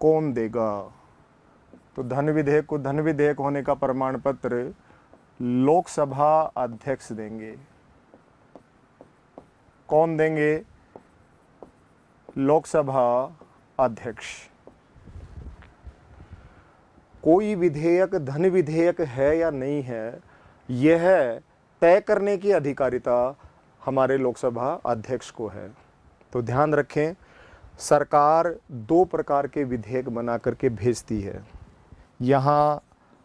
कौन देगा? तो धन विधेयक को धन विधेयक होने का प्रमाण पत्र लोकसभा अध्यक्ष देंगे। कौन देंगे? लोकसभा अध्यक्ष। कोई विधेयक धन विधेयक है या नहीं है, यह तय करने की अधिकारिता हमारे लोकसभा अध्यक्ष को है। तो ध्यान रखें, सरकार दो प्रकार के विधेयक बना करके भेजती है। यहाँ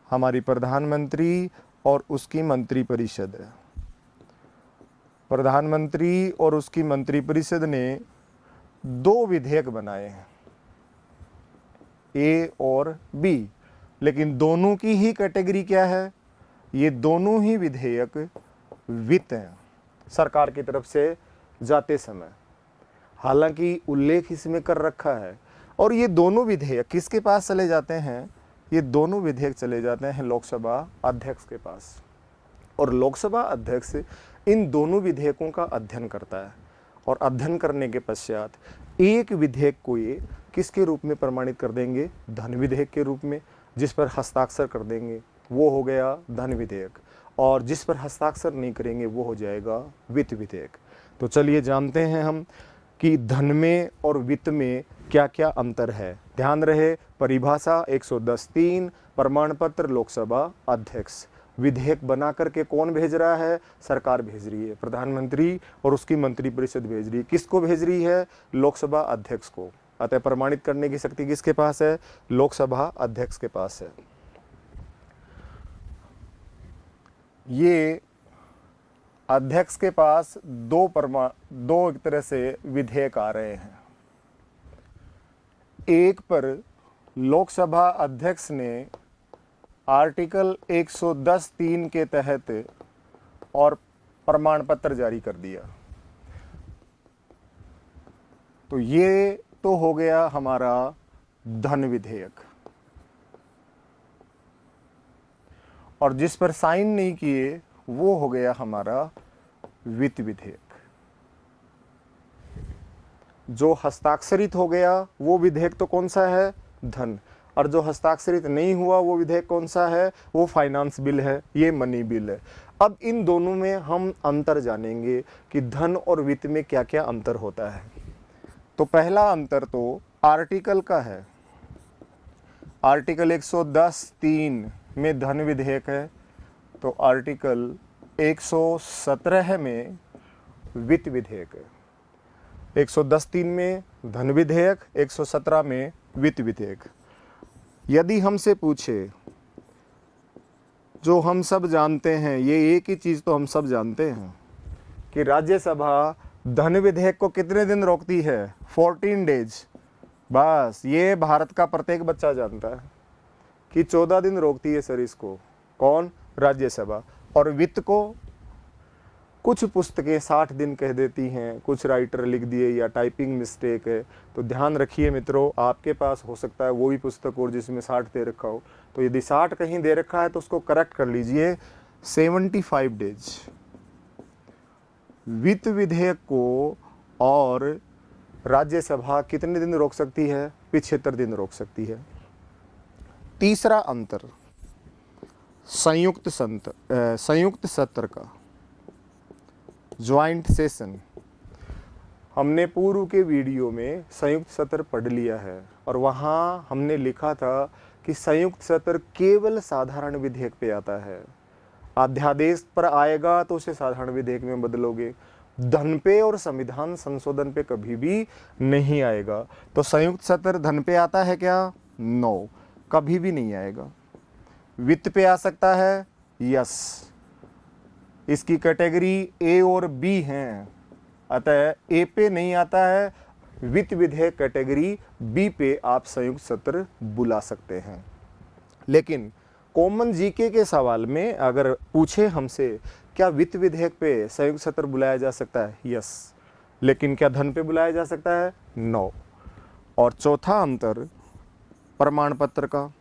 हमारी प्रधानमंत्री और उसकी मंत्रिपरिषद है। प्रधानमंत्री और उसकी मंत्रिपरिषद ने दो विधेयक बनाए हैं, ए और बी, लेकिन दोनों की ही कैटेगरी क्या है? ये दोनों ही विधेयक वित्त हैं सरकार की तरफ से जाते समय। हालांकि उल्लेख इसमें कर रखा है। और ये दोनों विधेयक किसके पास चले जाते हैं? ये दोनों विधेयक चले जाते हैं लोकसभा अध्यक्ष के पास। और लोकसभा अध्यक्ष इन दोनों विधेयकों का अध्ययन करता है और अध्ययन करने के पश्चात एक विधेयक को ये किसके रूप में प्रमाणित कर देंगे? धन विधेयक के रूप में, जिस पर हस्ताक्षर कर देंगे वो हो गया धन विधेयक, और जिस पर हस्ताक्षर नहीं करेंगे वो हो जाएगा वित्त विधेयक। तो चलिए जानते हैं हम कि धन में और वित्त में क्या क्या अंतर है। ध्यान रहे, परिभाषा 110(3), प्रमाण पत्र लोकसभा अध्यक्ष। विधेयक बना करके कौन भेज रहा है? सरकार भेज रही है, प्रधानमंत्री और उसकी मंत्रिपरिषद भेज रही है। किसको भेज रही है? लोकसभा अध्यक्ष को। अतः प्रमाणित करने की शक्ति किसके पास है? लोकसभा अध्यक्ष के पास है। ये अध्यक्ष के पास दो एक तरह से विधेयक आ रहे हैं। एक पर लोकसभा अध्यक्ष ने आर्टिकल 110(3) के तहत और प्रमाण पत्र जारी कर दिया। तो ये तो हो गया हमारा धन विधेयक, और जिस पर साइन नहीं किए वो हो गया हमारा वित्त विधेयक। जो हस्ताक्षरित हो गया वो विधेयक तो कौन सा है? धन। और जो हस्ताक्षरित नहीं हुआ वो विधेयक कौन सा है? वो फाइनेंस बिल है, ये मनी बिल है। अब इन दोनों में हम अंतर जानेंगे कि धन और वित्त में क्या क्या अंतर होता है। तो पहला अंतर तो आर्टिकल का है। आर्टिकल 110(3) में धन विधेयक है, तो आर्टिकल 117 में वित्त विधेयक है। 110(3) में धन विधेयक, 117 में वित्त विधेयक। यदि हमसे पूछे, जो हम सब जानते हैं, ये एक ही चीज़ तो हम सब जानते हैं कि राज्यसभा धन विधेयक को कितने दिन रोकती है? 14 डेज। बस ये भारत का प्रत्येक बच्चा जानता है कि 14 दिन रोकती है सर इसको। कौन? राज्यसभा। और वित्त को कुछ पुस्तकें 60 दिन कह देती हैं, कुछ राइटर लिख दिए या टाइपिंग मिस्टेक है। तो ध्यान रखिए मित्रों, आपके पास हो सकता है वो भी पुस्तक और जिसमें 60 दे रखा हो, तो यदि 60 कहीं दे रखा है तो उसको करेक्ट कर लीजिए, 75 डेज। वित्त विधेयक को और राज्यसभा कितने दिन रोक सकती है? 75 दिन रोक सकती है। तीसरा अंतर संयुक्त सत्र का, ज्वाइंट सेशन। हमने पूर्व के वीडियो में संयुक्त सत्र पढ़ लिया है और वहाँ हमने लिखा था कि संयुक्त सत्र केवल साधारण विधेयक पे आता है। अध्यादेश पर आएगा तो उसे साधारण विधेयक में बदलोगे, धन पे और संविधान संशोधन पे कभी भी नहीं आएगा। तो संयुक्त सत्र धन पे आता है क्या? नो, कभी भी नहीं आएगा। वित्त पे आ सकता है? यस। इसकी कैटेगरी ए और बी हैं, अतः ए पे नहीं आता है। वित्त विधेयक कैटेगरी बी पे आप संयुक्त सत्र बुला सकते हैं। लेकिन कॉमन जीके के सवाल में अगर पूछे हमसे क्या वित्त विधेयक पे संयुक्त सत्र बुलाया जा सकता है? यस। लेकिन क्या धन पे बुलाया जा सकता है? नो। और चौथा अंतर प्रमाण पत्र का।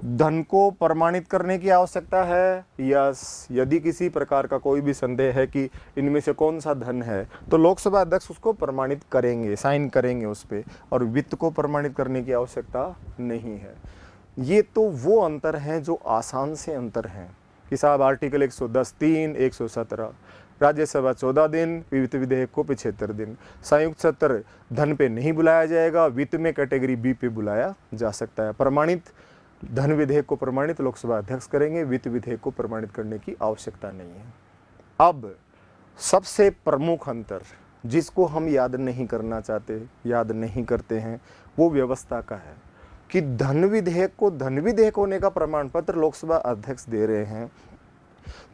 धन को प्रमाणित करने की आवश्यकता है। यस, यदि किसी प्रकार का कोई भी संदेह है कि इनमें से कौन सा धन है, तो लोकसभा अध्यक्ष उसको प्रमाणित करेंगे, साइन करेंगे उस पर, और वित्त को प्रमाणित करने की आवश्यकता नहीं है। ये तो वो अंतर हैं जो आसान से अंतर हैं कि साहब आर्टिकल 110(3), 117, राज्यसभा 14 दिन, वित्त विधेयक को 75 दिन, संयुक्त सत्र धन पे नहीं बुलाया जाएगा, वित्त में कैटेगरी बी पे बुलाया जा सकता है। प्रमाणित धन विधेयक को प्रमाणित लोकसभा अध्यक्ष करेंगे, वित्त विधेयक को प्रमाणित करने की आवश्यकता नहीं है। अब सबसे प्रमुख अंतर जिसको हम याद नहीं करना चाहते, याद नहीं करते हैं, वो व्यवस्था का है कि धन विधेयक को धन विधेयक होने का प्रमाण पत्र लोकसभा अध्यक्ष दे रहे हैं,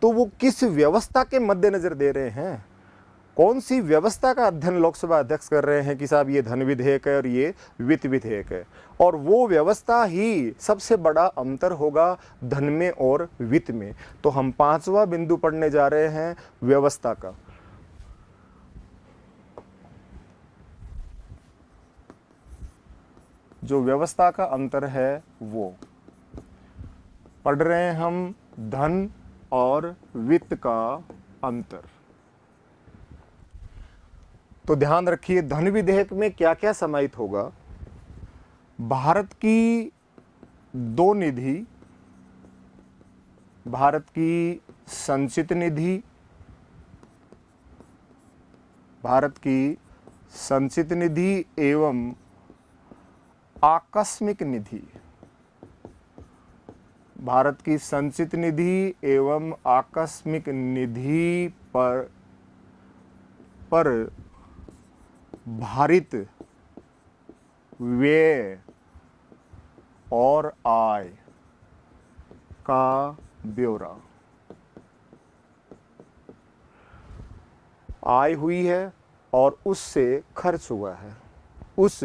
तो वो किस व्यवस्था के मद्देनजर दे रहे हैं, कौन सी व्यवस्था का अध्ययन लोकसभा अध्यक्ष कर रहे हैं कि साहब ये धन विधेयक है और ये वित्त विधेयक है। और वो व्यवस्था ही सबसे बड़ा अंतर होगा धन में और वित्त में। तो हम 5वां बिंदु पढ़ने जा रहे हैं व्यवस्था का। जो व्यवस्था का अंतर है वो पढ़ रहे हैं हम, धन और वित्त का अंतर। तो ध्यान रखिए, धन विधेयक में क्या क्या समाहित होगा। भारत की 2 निधि, भारत की संचित निधि, भारत की संचित निधि एवं आकस्मिक निधि, भारत की संचित निधि एवं आकस्मिक निधि पर भारित व्यय और आय का ब्यौरा। आय हुई है और उससे खर्च हुआ है, उस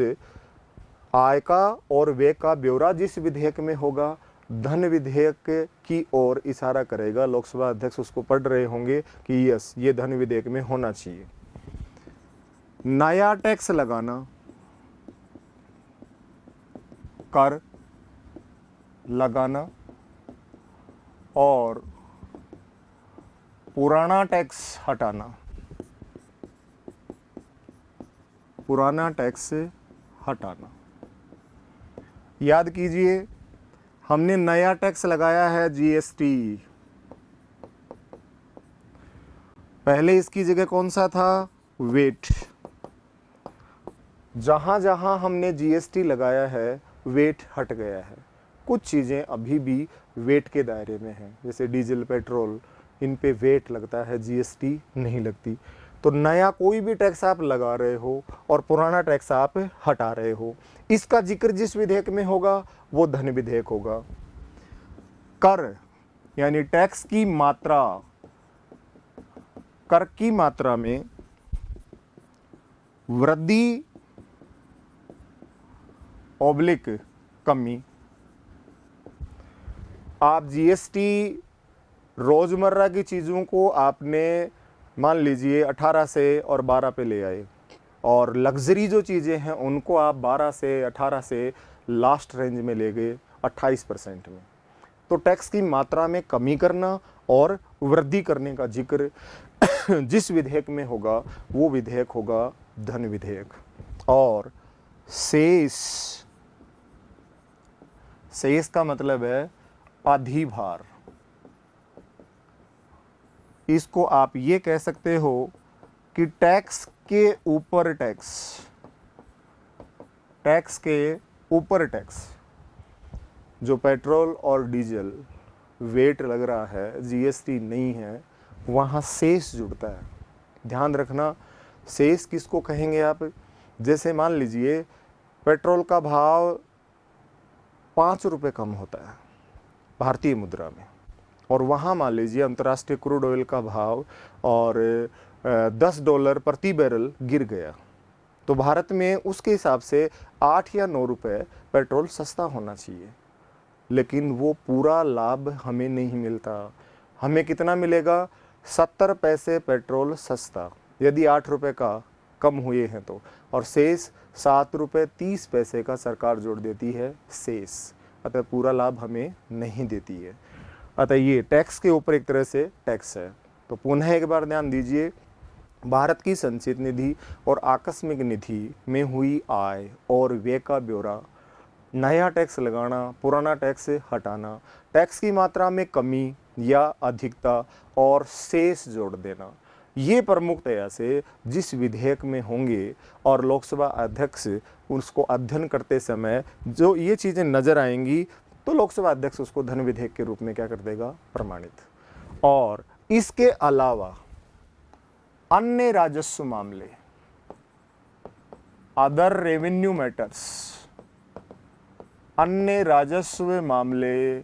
आय का और व्यय का ब्यौरा जिस विधेयक में होगा, धन विधेयक की ओर इशारा करेगा। लोकसभा अध्यक्ष उसको पढ़ रहे होंगे कि यस, ये धन विधेयक में होना चाहिए। नया टैक्स लगाना, कर लगाना और पुराना टैक्स हटाना, पुराना टैक्स हटाना। याद कीजिए, हमने नया टैक्स लगाया है जीएसटी। पहले इसकी जगह कौन सा था? वेट। जहां जहां हमने जीएसटी लगाया है वेट हट गया है। कुछ चीज़ें अभी भी वेट के दायरे में हैं, जैसे डीजल, पेट्रोल, इन पे वेट लगता है, जीएसटी नहीं लगती। तो नया कोई भी टैक्स आप लगा रहे हो और पुराना टैक्स आप हटा रहे हो, इसका जिक्र जिस विधेयक में होगा वो धन विधेयक होगा। कर यानी टैक्स की मात्रा, कर की मात्रा में वृद्धि ऑब्लिक कमी। आप जीएसटी रोजमर्रा की चीज़ों को आपने मान लीजिए 18 से और 12 पे ले आए, और लग्जरी जो चीज़ें हैं उनको आप 12 से 18 से लास्ट रेंज में ले गए 28% में। तो टैक्स की मात्रा में कमी करना और वृद्धि करने का जिक्र जिस विधेयक में होगा वो विधेयक होगा धन विधेयक। और शेष का मतलब है अधिभार। इसको आप ये कह सकते हो कि टैक्स के ऊपर टैक्स, टैक्स के ऊपर टैक्स। जो पेट्रोल और डीजल वेट लग रहा है, जीएसटी नहीं है, वहाँ शेष जुड़ता है। ध्यान रखना, शेष किसको कहेंगे आप? जैसे मान लीजिए पेट्रोल का भाव 5 रुपये कम होता है भारतीय मुद्रा में, और वहाँ मान लीजिए अंतर्राष्ट्रीय क्रूड ऑयल का भाव और $10 प्रति बैरल गिर गया, तो भारत में उसके हिसाब से 8 या 9 रुपये पेट्रोल सस्ता होना चाहिए। लेकिन वो पूरा लाभ हमें नहीं मिलता। हमें कितना मिलेगा? 70 पैसे पेट्रोल सस्ता, यदि 8 रुपये का कम हुए हैं तो, और शेष 7 रुपये 30 पैसे का सरकार जोड़ देती है शेष। अतः पूरा लाभ हमें नहीं देती है। अतः ये टैक्स के ऊपर एक तरह से टैक्स है। तो पुनः एक बार ध्यान दीजिए, भारत की संचित निधि और आकस्मिक निधि में हुई आय और व्यय का ब्यौरा, नया टैक्स लगाना, पुराना टैक्स हटाना, टैक्स की मात्रा में कमी या अधिकता और शेष जोड़ देना, ये प्रमुखतया से जिस विधेयक में होंगे और लोकसभा अध्यक्ष उसको अध्ययन करते समय जो ये चीज़ें नजर आएंगी तो लोकसभा अध्यक्ष उसको धन विधेयक के रूप में क्या कर देगा, प्रमाणित। और इसके अलावा अन्य राजस्व मामले, अदर रेवेन्यू मैटर्स, अन्य राजस्व मामले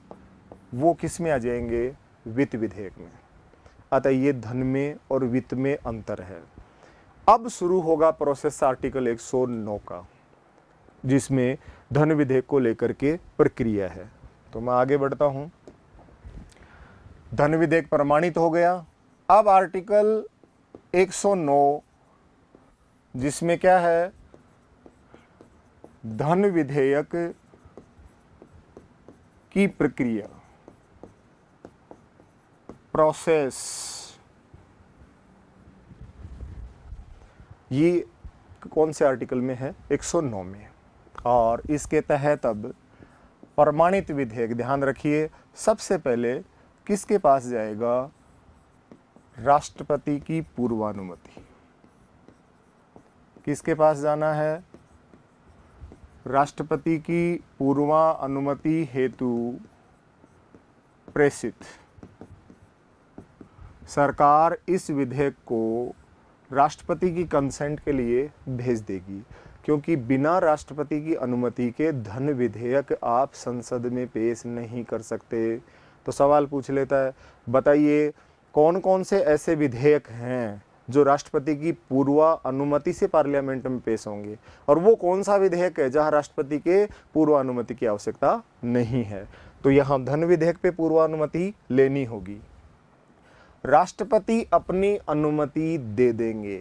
वो किस में आ जाएंगे, वित्त विधेयक में। अतः ये धन में और वित्त में अंतर है। अब शुरू होगा प्रोसेस आर्टिकल 109 का, जिसमें धन विधेयक को लेकर के प्रक्रिया है। तो मैं आगे बढ़ता हूं। धन विधेयक प्रमाणित हो गया। अब आर्टिकल 109 जिसमें क्या है, धन विधेयक की प्रक्रिया, प्रोसेस, ये कौन से आर्टिकल में है, 109 में। और इसके तहत अब प्रमाणित विधेयक, ध्यान रखिए, सबसे पहले किसके पास जाएगा, राष्ट्रपति की पूर्वानुमति। किसके पास जाना है, राष्ट्रपति की पूर्वानुमति हेतु प्रेषित। सरकार इस विधेयक को राष्ट्रपति की कंसेंट के लिए भेज देगी, क्योंकि बिना राष्ट्रपति की अनुमति के धन विधेयक आप संसद में पेश नहीं कर सकते। तो सवाल पूछ लेता है, बताइए कौन कौन से ऐसे विधेयक हैं जो राष्ट्रपति की पूर्व अनुमति से पार्लियामेंट में पेश होंगे, और वो कौन सा विधेयक है जहां राष्ट्रपति के पूर्व अनुमति की आवश्यकता नहीं है। तो यहां धन विधेयक पे पूर्व अनुमति लेनी होगी। राष्ट्रपति अपनी अनुमति दे देंगे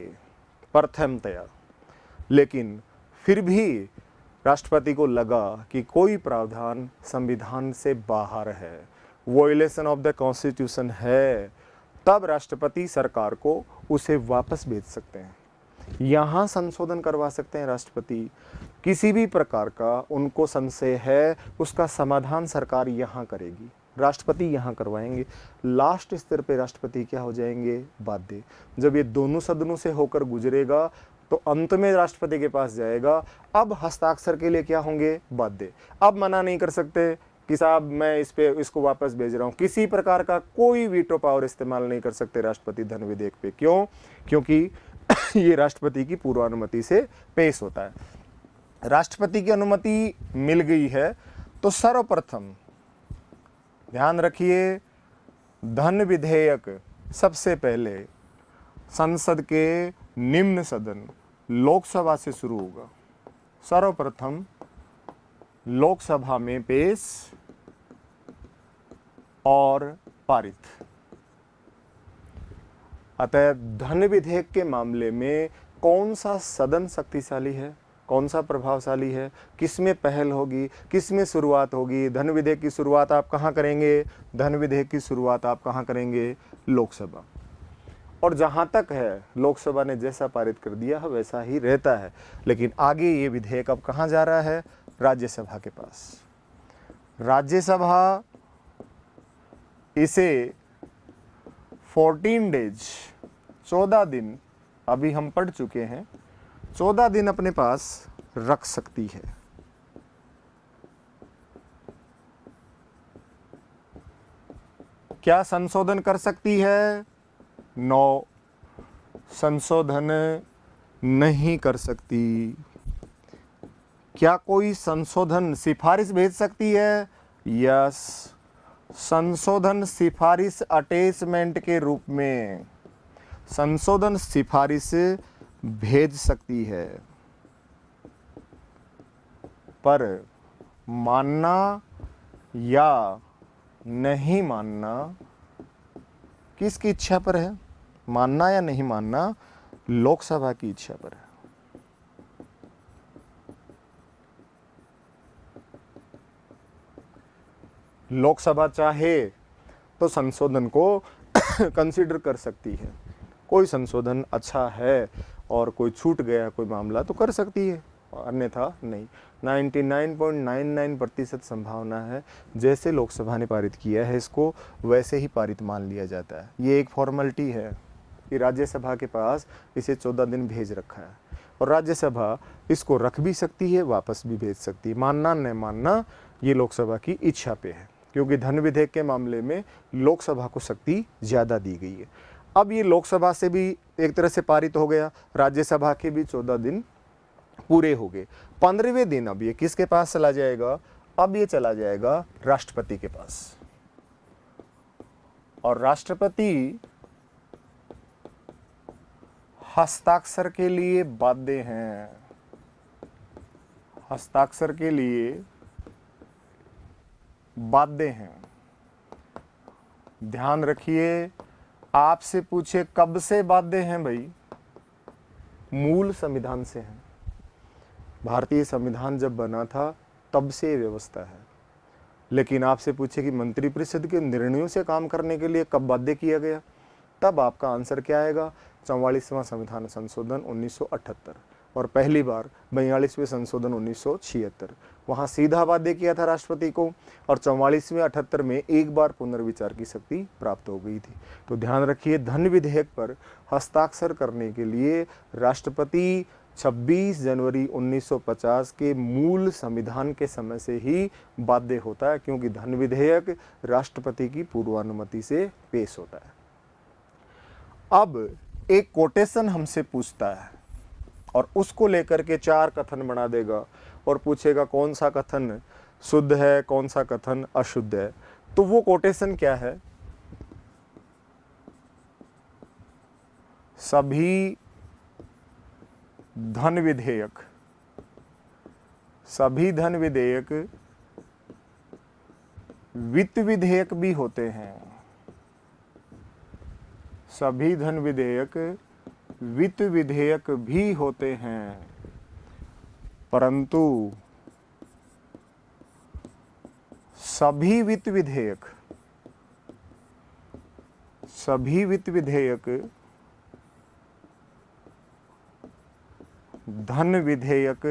प्रथमतया, लेकिन फिर भी राष्ट्रपति को लगा कि कोई प्रावधान संविधान से बाहर है, वॉयलेशन ऑफ द कॉन्स्टिट्यूशन है, तब राष्ट्रपति सरकार को उसे वापस भेज सकते हैं। यहाँ संशोधन करवा सकते हैं राष्ट्रपति। किसी भी प्रकार का उनको संशय है, उसका समाधान सरकार यहाँ करेगी, राष्ट्रपति यहाँ करवाएंगे। लास्ट स्तर पे राष्ट्रपति क्या हो जाएंगे, बाध्य। जब ये दोनों सदनों से होकर गुजरेगा तो अंत में राष्ट्रपति के पास जाएगा। अब हस्ताक्षर के लिए क्या होंगे, बाध्य। अब मना नहीं कर सकते कि साहब मैं इसको वापस भेज रहा हूँ। किसी प्रकार का कोई वीटो पावर इस्तेमाल नहीं कर सकते राष्ट्रपति धन विधेयक पे। क्यों, क्योंकि ये राष्ट्रपति की पूर्वानुमति से पेश होता है। राष्ट्रपति की अनुमति मिल गई है तो सर्वप्रथम ध्यान रखिए, धन विधेयक सबसे पहले संसद के निम्न सदन लोकसभा से शुरू होगा। सर्वप्रथम लोकसभा में पेश और पारित। अतः धन विधेयक के मामले में कौन सा सदन शक्तिशाली है, कौन सा प्रभावशाली है, किसमें पहल होगी, किसमें शुरुआत होगी। धन विधेयक की शुरुआत आप कहाँ करेंगे, धन विधेयक की शुरुआत आप कहाँ करेंगे, लोकसभा। और जहाँ तक है लोकसभा ने जैसा पारित कर दिया है वैसा ही रहता है। लेकिन आगे ये विधेयक अब कहाँ जा रहा है, राज्यसभा के पास। राज्यसभा इसे 14 डेज 14 दिन, अभी हम पढ़ चुके हैं, 14 दिन अपने पास रख सकती है। क्या संशोधन कर सकती है, नो, संशोधन नहीं कर सकती। क्या कोई संशोधन सिफारिश भेज सकती है, यस, संशोधन सिफारिश अटैचमेंट के रूप में संशोधन सिफारिश भेज सकती है। पर मानना या नहीं मानना किसकी इच्छा पर है, मानना या नहीं मानना लोकसभा की इच्छा पर है। लोकसभा चाहे तो संशोधन को कंसीडर कर सकती है, कोई संशोधन अच्छा है और कोई छूट गया कोई मामला तो कर सकती है, अन्यथा नहीं। 99.99% संभावना है जैसे लोकसभा ने पारित किया है इसको वैसे ही पारित मान लिया जाता है। ये एक फॉर्मेलिटी है कि राज्यसभा के पास इसे 14 दिन भेज रखा है और राज्यसभा इसको रख भी सकती है, वापस भी भेज सकती है। मानना न मानना ये लोकसभा की इच्छा पे है, क्योंकि धन विधेयक के मामले में लोकसभा को शक्ति ज़्यादा दी गई है। अब ये लोकसभा से भी एक तरह से पारित हो गया, राज्यसभा के भी 14 दिन पूरे हो गए। 15वें दिन अब ये किसके पास चला जाएगा? अब ये चला जाएगा राष्ट्रपति के पास, और राष्ट्रपति हस्ताक्षर के लिए बाध्य हैं, हस्ताक्षर के लिए बाध्य हैं। ध्यान रखिए, आपसे पूछे कब से बाध्य हैं भाई? मूल संविधान से हैं। भारतीय संविधान जब बना था तब से ये व्यवस्था है। लेकिन आपसे पूछे कि मंत्रिपरिषद के निर्णयों से काम करने के लिए कब बाध्य किया गया, तब आपका आंसर क्या आएगा? 44वां संविधान संशोधन 1978 और पहली बार 42वें संशोधन 1976। वहाँ सीधा बाध्य किया था राष्ट्रपति को, और 44वें 78 में एक बार पुनर्विचार की शक्ति प्राप्त हो गई थी। तो ध्यान रखिए, धन विधेयक पर हस्ताक्षर करने के लिए राष्ट्रपति 26 जनवरी 1950 के मूल संविधान के समय से ही बाध्य होता है, क्योंकि धन विधेयक राष्ट्रपति की पूर्वानुमति से पेश होता है। अब एक कोटेशन हमसे पूछता है और उसको लेकर के 4 कथन बना देगा और पूछेगा कौन सा कथन शुद्ध है, कौन सा कथन अशुद्ध है। तो वो कोटेशन क्या है? सभी धन विधेयक वित्त विधेयक भी होते हैं। सभी धन विधेयक वित्त विधेयक भी होते हैं, परंतु सभी वित्त विधेयक धन विधेयक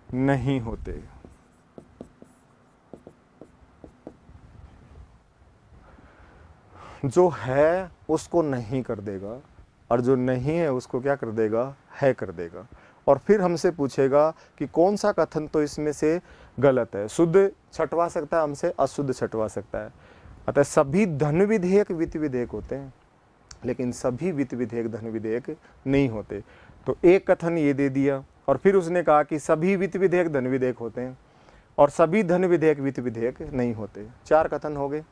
नहीं होते। जो है उसको नहीं कर देगा और जो नहीं है उसको क्या कर देगा? है कर देगा। और फिर हमसे पूछेगा कि कौन सा कथन तो इसमें से गलत है। शुद्ध छटवा सकता है हमसे, अशुद्ध छटवा सकता है। अतः सभी धन विधेयक वित्त विधेयक होते हैं, लेकिन सभी वित्त विधेयक धन विधेयक नहीं होते। तो एक कथन ये दे दिया, और फिर उसने कहा कि सभी वित्त विधेयक धन विधेयक होते हैं और सभी धन विधेयक वित्त विधेयक नहीं होते। 4 कथन हो गए।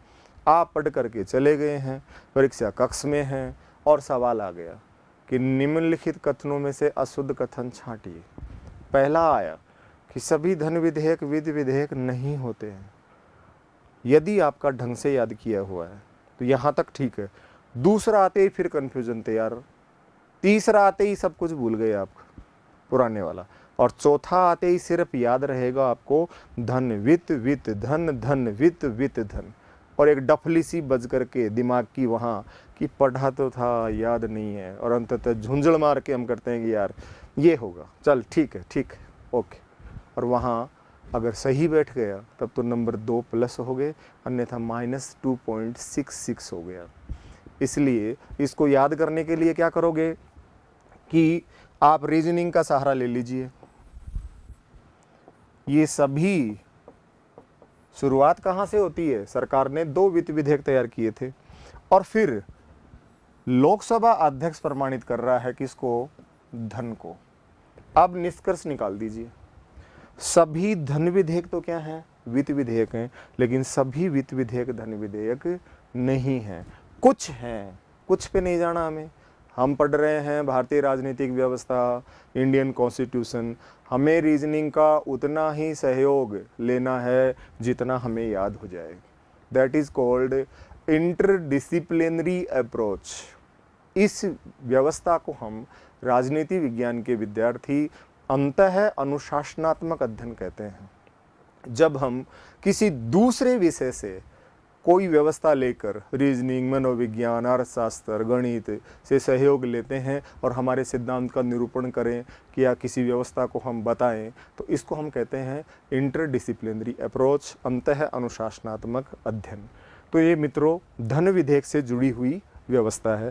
आप पढ़ करके चले गए हैं, परीक्षा कक्ष में हैं और सवाल आ गया कि निम्नलिखित कथनों में से अशुद्ध कथन छांटिए। पहला आया कि सभी धन विधेयक वित्त विधेयक नहीं होते हैं। यदि आपका ढंग से याद किया हुआ है तो यहाँ तक ठीक है। दूसरा आते ही फिर कन्फ्यूजन तैयार, तीसरा आते ही सब कुछ भूल गए आप पुराने वाला, और चौथा आते ही सिर्फ याद रहेगा आपको धन वित्त वित्त धन, धन वित्त वित्त धन, और एक डफली सी बज करके दिमाग की वहाँ कि पढ़ा तो था याद नहीं है, और अंततः झुंझल मार के हम करते हैं कि यार ये होगा, चल ठीक है ओके, और वहाँ अगर सही बैठ गया तब तो नंबर 2 प्लस हो गए, अन्यथा -2.66 हो गया। इसलिए इसको याद करने के लिए क्या करोगे कि आप रीजनिंग का सहारा ले लीजिए। ये सभी शुरुआत कहाँ से होती है? सरकार ने 2 वित्त विधेयक तैयार किए थे और फिर लोकसभा अध्यक्ष प्रमाणित कर रहा है किसको? धन को। अब निष्कर्ष निकाल दीजिए। सभी धन विधेयक तो क्या है? वित्त विधेयक हैं, लेकिन सभी वित्त विधेयक धन विधेयक नहीं हैं। कुछ हैं, कुछ पे नहीं जाना हमें। हम पढ़ रहे हैं भारतीय राजनीतिक व्यवस्था, इंडियन कॉन्स्टिट्यूशन। हमें रीजनिंग का उतना ही सहयोग लेना है जितना हमें याद हो जाए। That is called interdisciplinary approach. इस व्यवस्था को हम राजनीति विज्ञान के विद्यार्थी अंतः अनुशासनात्मक अध्ययन कहते हैं। जब हम किसी दूसरे विषय से कोई व्यवस्था लेकर रीजनिंग, मनोविज्ञान, अर्थशास्त्र, गणित से सहयोग लेते हैं और हमारे सिद्धांत का निरूपण करें कि या किसी व्यवस्था को हम बताएं, तो इसको हम कहते हैं इंटरडिसिप्लिनरी अप्रोच, अंतः अनुशासनात्मक अध्ययन। तो ये मित्रों धन विधेयक से जुड़ी हुई व्यवस्था है।